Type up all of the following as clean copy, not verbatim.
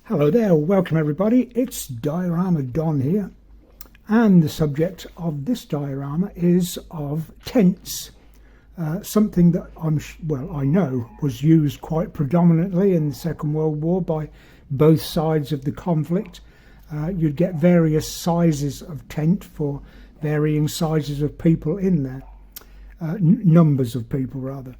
Hello there, welcome everybody. It's Diorama Don here, and the subject of this diorama is of tents. Something that I know was used quite predominantly in the Second World War by both sides of the conflict. You'd get various sizes of tent for varying sizes of people in there, numbers of people rather.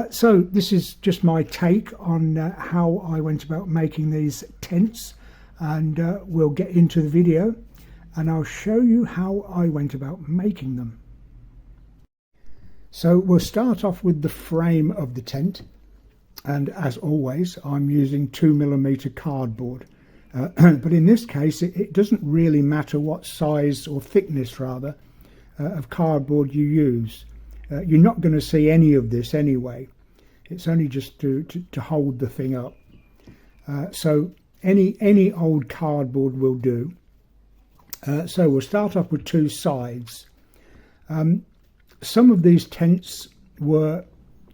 So this is just my take on how I went about making these tents, and we'll get into the video and I'll show you how I went about making them. So we'll start off with the frame of the tent, and as always I'm using 2mm cardboard, but in this case it doesn't really matter what size or thickness rather of cardboard you use. You're not going to see any of this anyway. It's only just to hold the thing up. So any old cardboard will do. So we'll start off with two sides. Some of these tents were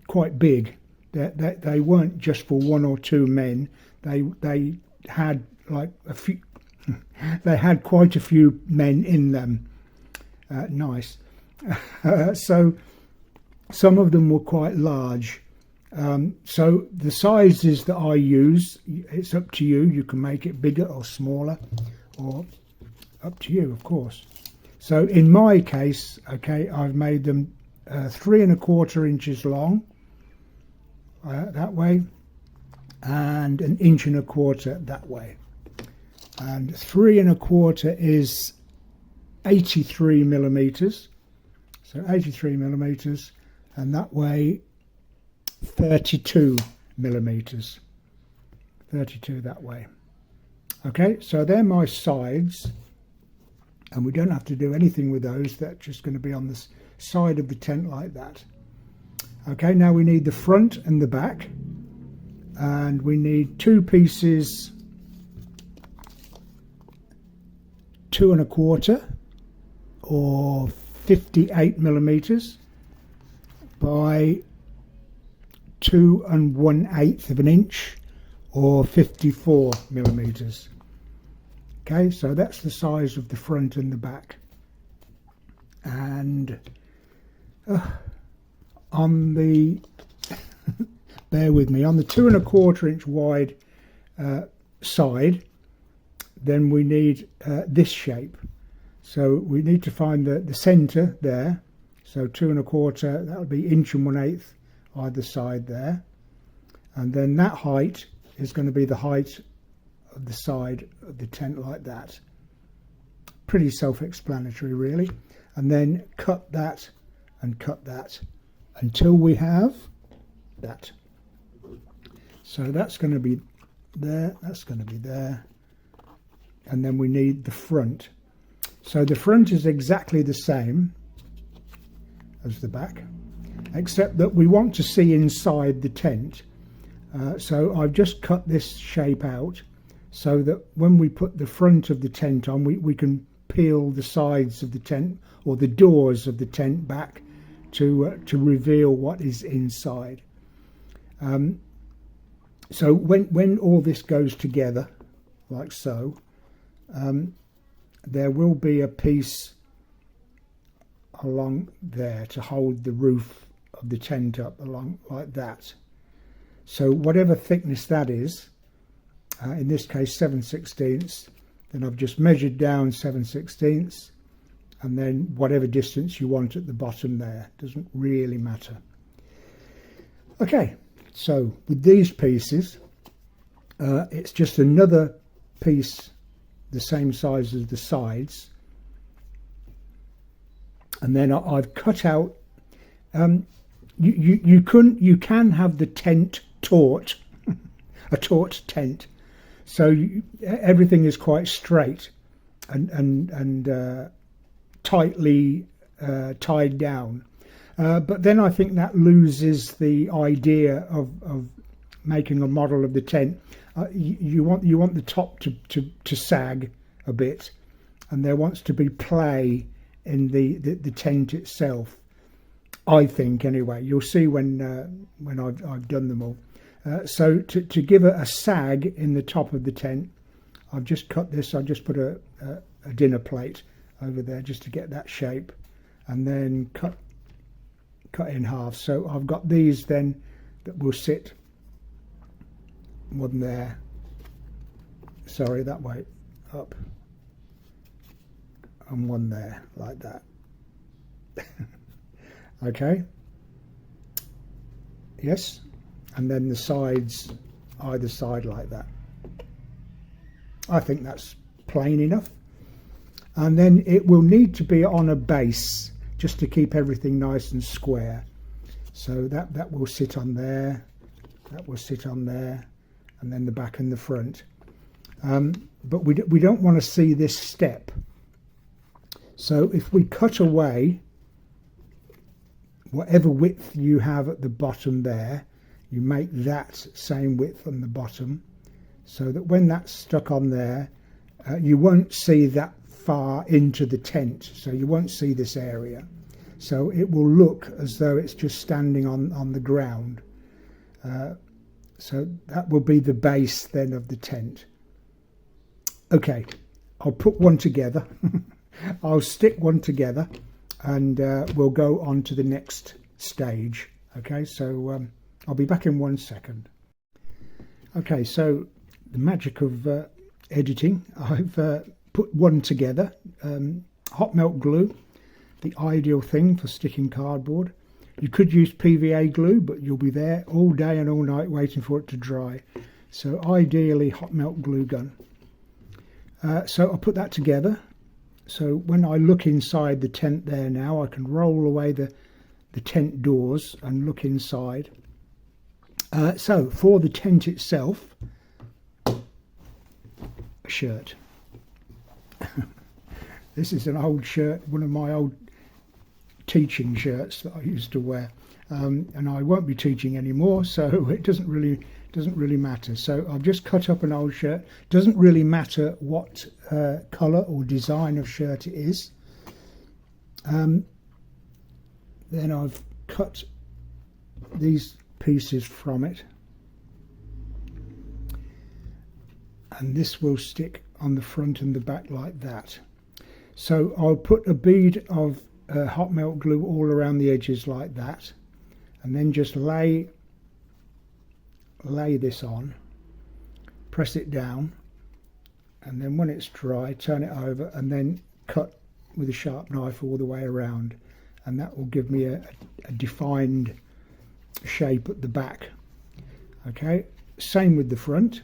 quite big. They weren't just for one or two men. They had like a few. They had quite a few men in them. Nice. So some of them were quite large. So the sizes that I use, it's up to you. You can make it bigger or smaller, or up to you, of course. So in my case, okay, I've made them 3¼ inches long, that way, and 1¼ inch that way. And 3¼ is 83mm. So 83mm, and that way 32mm. 32 that way. Okay, so they're my sides, and we don't have to do anything with those. They're just going to be on the side of the tent like that. Okay, now we need the front and the back, and we need two pieces 2¼ or 58mm by 2⅛ inch or 54mm. Okay, so that's the size of the front and the back. And on the bear with me, on the 2¼ inch wide side, then we need this shape. So we need to find the centre there. So 2¼ that'll be 1⅛ inch either side there, and then that height is going to be the height of the side of the tent like that. Pretty self-explanatory really. And then cut that and cut that until we have that. So that's going to be there, that's going to be there, and then we need the front. So the front is exactly the same as the back, except that we want to see inside the tent. So I've just cut this shape out so that when we put the front of the tent on, we can peel the sides of the tent or the doors of the tent back to reveal what is inside. So when all this goes together like so, there will be a piece along there to hold the roof of the tent up along like that. So whatever thickness that is, in this case 7/16, then I've just measured down 7/16, and then whatever distance you want at the bottom there, doesn't really matter. Okay, so with these pieces, it's just another piece the same size as the sides, and then I've cut out. You can have the tent taut, a taut tent, so everything is quite straight and tightly tied down. But then I think that loses the idea of making a model of the tent. You want the top to sag a bit, and there wants to be play in the tent itself, I think, anyway. You'll see when I've done them all. So to give it a sag in the top of the tent, I've just cut this. I just put a dinner plate over there just to get that shape, and then cut in half. So I've got these then that will sit one there, sorry, that way up, and one there like that. Okay, yes, and then the sides either side like that. I think that's plain enough. And then it will need to be on a base just to keep everything nice and square. So that will sit on there, that will sit on there, and then the back and the front. But we don't want to see this step. So if we cut away whatever width you have at the bottom there, you make that same width on the bottom, so that when that's stuck on there, you won't see that far into the tent, so you won't see this area. So it will look as though it's just standing on the ground. So that will be the base then of the tent. Okay, I'll put one together. I'll stick one together, and we'll go on to the next stage. Okay, so I'll be back in 1 second. Okay, so the magic of editing, I've put one together. Hot melt glue, the ideal thing for sticking cardboard. You could use PVA glue, but you'll be there all day and all night waiting for it to dry. So ideally hot melt glue gun. So I'll put that together. So when I look inside the tent there now, I can roll away the tent doors and look inside. So for the tent itself, a shirt. This is an old shirt, one of my old teaching shirts that I used to wear, and I won't be teaching anymore, so it doesn't really matter. So I've just cut up an old shirt. Doesn't really matter what colour or design of shirt it is. Then I've cut these pieces from it, and this will stick on the front and the back like that. So I'll put a bead of hot melt glue all around the edges like that, and then just lay this on, press it down, and then when it's dry, turn it over, and then cut with a sharp knife all the way around, and that will give me a defined shape at the back. Okay, same with the front,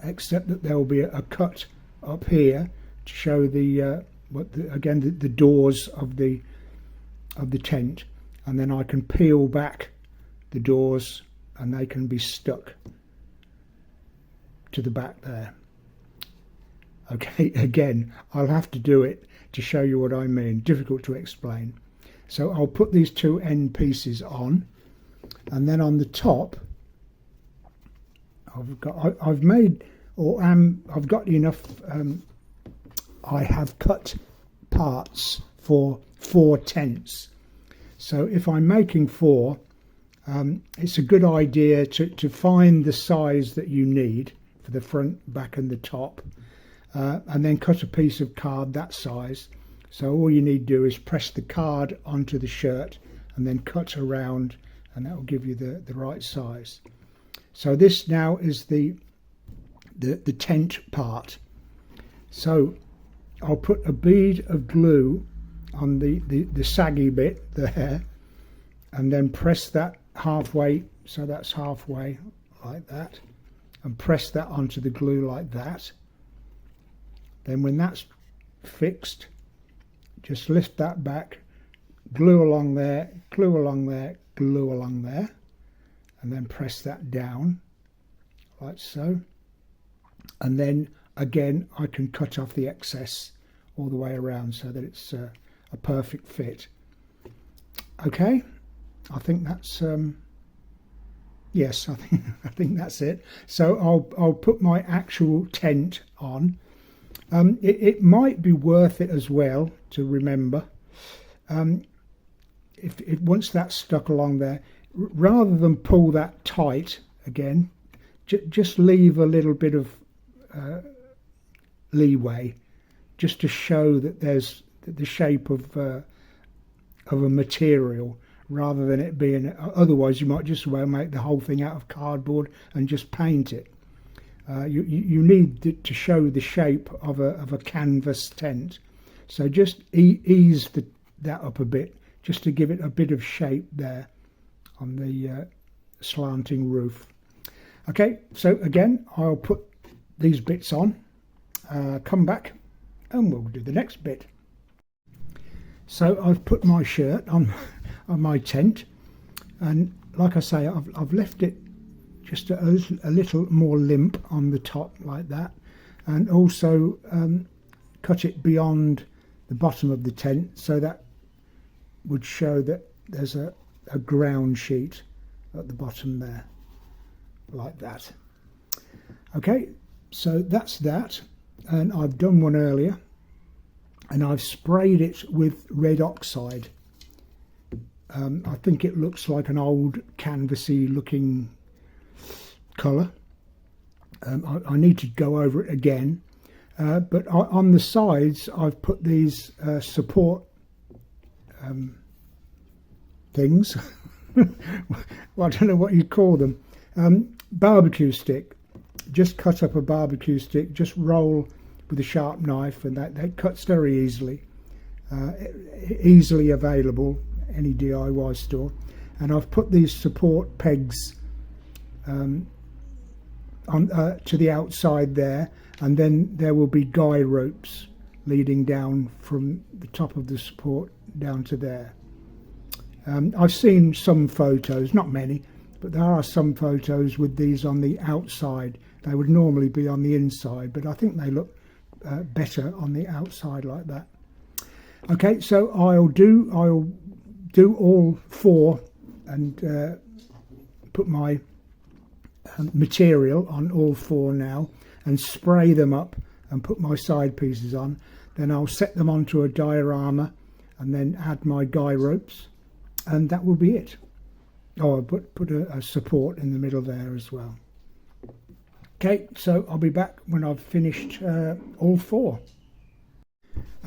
except that there will be a cut up here to show the doors of the tent, and then I can peel back the doors and they can be stuck to the back there. Okay, again, I'll have to do it to show you what I mean. Difficult to explain. So I'll put these two end pieces on, and then on the top I've got enough. I have cut parts for 4 tents. So if I'm making 4, it's a good idea to find the size that you need for the front, back and the top, and then cut a piece of card that size. So all you need to do is press the card onto the shirt and then cut around, and that will give you the right size. So this now is the tent part. So I'll put a bead of glue on the saggy bit there, and then press that halfway, so that's halfway like that, and press that onto the glue like that. Then when that's fixed, just lift that back, glue along there, glue along there, glue along there, and then press that down like so. And then again I can cut off the excess all the way around so that it's a perfect fit. Okay, I think that's yes, I think that's it. So I'll put my actual tent on. It might be worth it as well to remember, if once that's stuck along there, rather than pull that tight again, just leave a little bit of leeway, just to show that there's the shape of a material, rather than it being, otherwise you might just well make the whole thing out of cardboard and just paint it. You need to show the shape of a canvas tent, so just ease that up a bit, just to give it a bit of shape there on the slanting roof. Okay, so again I'll put these bits on, come back and we'll do the next bit. So I've put my shirt on my tent, and like I say, I've left it just a little more limp on the top like that, and also cut it beyond the bottom of the tent, so that would show that there's a ground sheet at the bottom there, like that. Okay, so that's that, and I've done one earlier, and I've sprayed it with red oxide. I think it looks like an old canvassy looking colour. I need to go over it again, but on the sides I've put these support things. Well, I don't know what you call them. Barbecue stick. Just cut up a barbecue stick, just roll with a sharp knife, and that cuts very easily. Easily available, any DIY store. And I've put these support pegs on to the outside there, and then there will be guy ropes leading down from the top of the support down to there. I've seen some photos, not many, but there are some photos with these on the outside. They would normally be on the inside, but I think they look better on the outside like that. Okay, so I'll do all four and put my material on all four now, and spray them up and put my side pieces on. Then I'll set them onto a diorama and then add my guy ropes, and that will be it. Oh, I'll put a support in the middle there as well. Okay, so I'll be back when I've finished all four.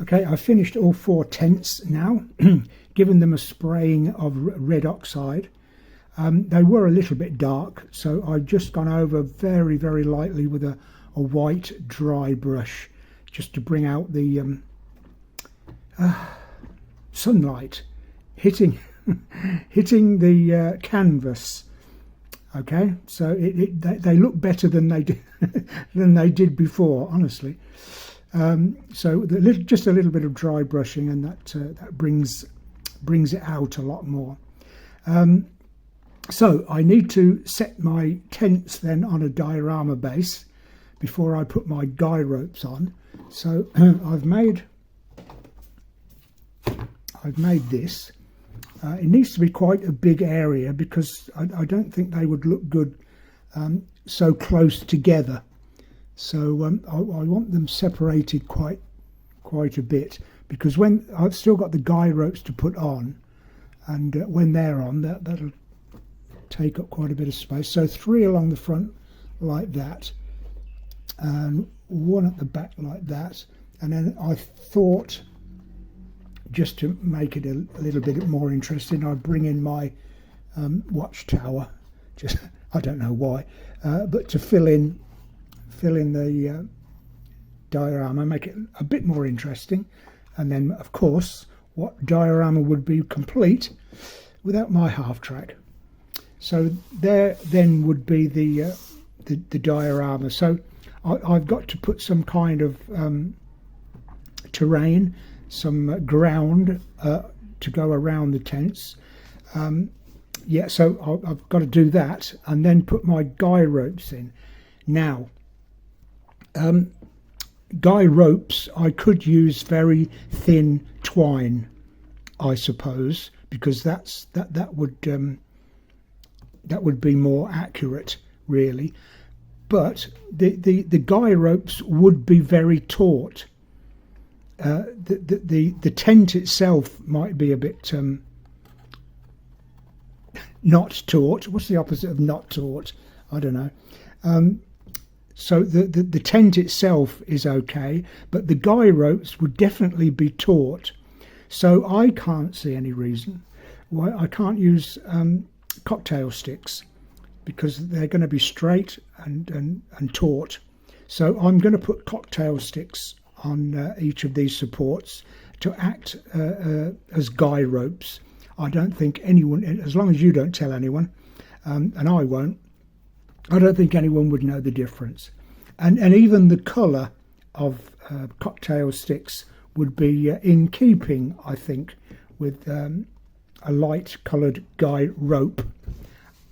Okay, I've finished all four tents now, given them a spraying of red oxide. They were a little bit dark, so I've just gone over very, very lightly with a white dry brush, just to bring out the sunlight hitting the canvas. Okay, so they look better than they did than they did before, honestly. So just a little bit of dry brushing, and that brings it out a lot more. So I need to set my tents then on a diorama base before I put my guy ropes on. So I've made this. It needs to be quite a big area, because I don't think they would look good so close together. So I want them separated quite a bit, because when I've still got the guy ropes to put on, and when they're on, that'll take up quite a bit of space. So 3 along the front like that, and 1 at the back like that. And then I thought, just to make it a little bit more interesting, I'd bring in my watchtower. Just I don't know why, but to fill in the diorama, make it a bit more interesting. And then, of course, what diorama would be complete without my half track? So there then would be the diorama. So I've got to put some kind of terrain, some ground to go around the tents. Yeah, so I've got to do that, and then put my guy ropes in. Now, guy ropes, I could use very thin twine, I suppose, because that would be more accurate, really. But the guy ropes would be very taut. The tent itself might be a bit not taut. What's the opposite of not taut? I don't know. So the tent itself is okay, but the guy ropes would definitely be taut. So I can't see any reason why I can't use cocktail sticks, because they're going to be straight and taut. So I'm going to put cocktail sticks on each of these supports to act as guy ropes. I don't think anyone, as long as you don't tell anyone, and I won't, I don't think anyone would know the difference. And even the colour of cocktail sticks would be in keeping, I think, with a light coloured guy rope.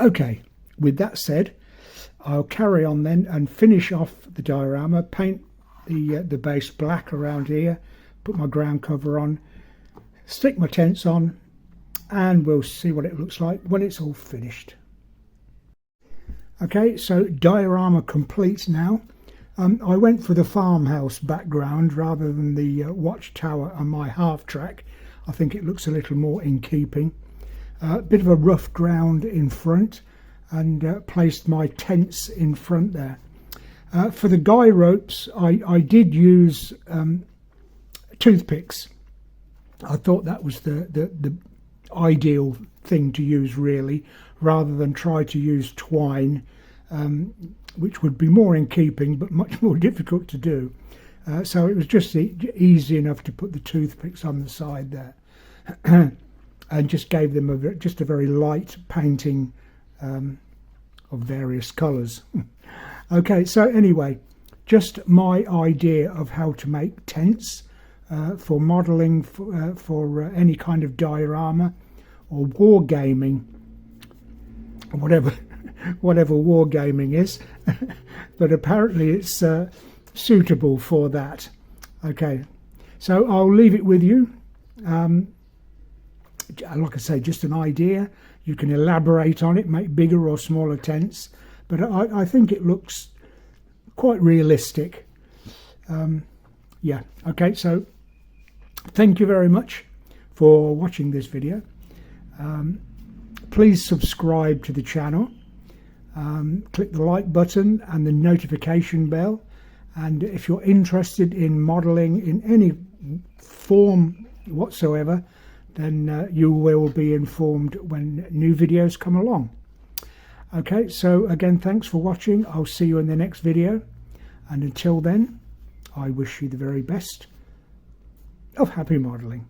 Okay, with that said, I'll carry on then and finish off the diorama, paint the base black around here, put my ground cover on, stick my tents on, and we'll see what it looks like when it's all finished. Okay, so diorama complete now. I went for the farmhouse background rather than the watchtower on my half track. I think it looks a little more in keeping. A bit of a rough ground in front, and placed my tents in front there. For the guy ropes, I did use toothpicks. I thought that was the ideal thing to use, really, rather than try to use twine, which would be more in keeping but much more difficult to do. So it was just easy enough to put the toothpicks on the side there, and just gave them just a very light painting of various colours. Okay, so anyway, just my idea of how to make tents for modelling for any kind of diorama or wargaming, whatever wargaming is, but apparently it's suitable for that. Okay, so I'll leave it with you. Like I say, just an idea. You can elaborate on it, make bigger or smaller tents, but I think it looks quite realistic. Yeah, okay, so thank you very much for watching this video. Please subscribe to the channel, click the like button and the notification bell, and if you're interested in modelling in any form whatsoever, then you will be informed when new videos come along. Okay, so again, thanks for watching. I'll see you in the next video, and until then, I wish you the very best of happy modelling.